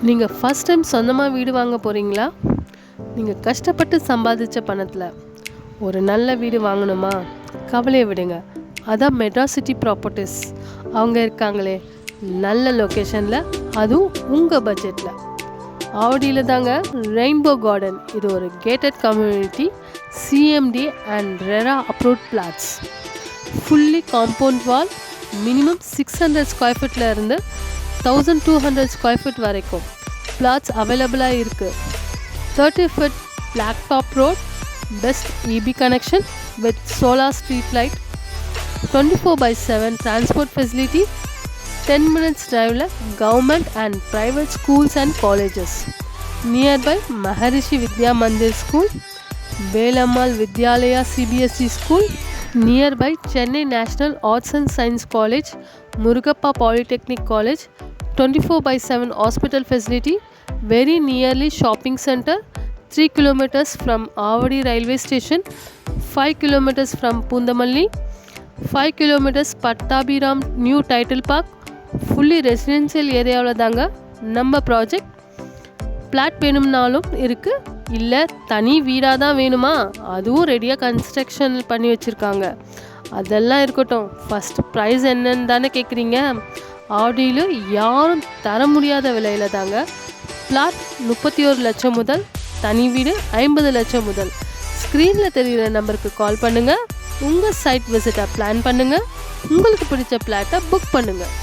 நீங்கள் first time சொந்தமாக வீடு வாங்க போகிறீங்களா? நீங்கள் கஷ்டப்பட்டு சம்பாதிச்ச பணத்தில் ஒரு நல்ல வீடு வாங்கணுமா? கவலையை விடுங்க. அதான் மெட்ராஸ் சிட்டி ப்ராப்பர்ட்டிஸ் அவங்க இருக்காங்களே, நல்ல லொக்கேஷனில், அதுவும் உங்கள் பட்ஜெட்டில். ஆவடியில் தாங்க ரெயின்போ கார்டன். இது ஒரு gated community, CMD and RERA approved flats. Fully compound wall, minimum 600 square ஃபீட்டில் இருந்து 1200 ஸ்கொயர் ஃபீட் வரைக்கும் பிளாட்ஸ் அவைலபிளாக இருக்குது. 30 feet black top road, best EB connection with solar street light, 24/7 transport facility, 10 minutes டிரைவில் government and private schools and colleges. Nearby Maharishi Vidya Mandir school, Velammal Vidyalaya CBSE school, nearby Chennai national arts and science college, Murugappa polytechnic college, 24/7 hospital facility, very nearly shopping center, 3 kilometers from Avadi railway station, 5 kilometers from Pundamalli, 5 kilometers Pattabiram new title park. fully residential ஏரியாவில் தாங்க நம்ம project. Plot வேணும்னாலும் இருக்குது, இல்லை தனி வீடாக தான் வேணுமா, அதுவும் ரெடியாக கன்ஸ்ட்ரக்ஷன் பண்ணி வச்சுருக்காங்க. அதெல்லாம் இருக்கட்டும், ஃபஸ்ட்டு ப்ரைஸ் என்னன்னு தானே கேட்குறீங்க? ஆவடியில் யாரும் தர முடியாத விலையில் தாங்க பிளாட் 31 லட்சம் முதல், தனி வீடு 50 லட்சம் முதல். ஸ்க்ரீனில் தெரிகிற நம்பருக்கு கால் பண்ணுங்கள். உங்கள் சைட் விசிட்டை பிளான் பண்ணுங்கள். உங்களுக்கு பிடிச்ச பிளாட்டை புக் பண்ணுங்கள்.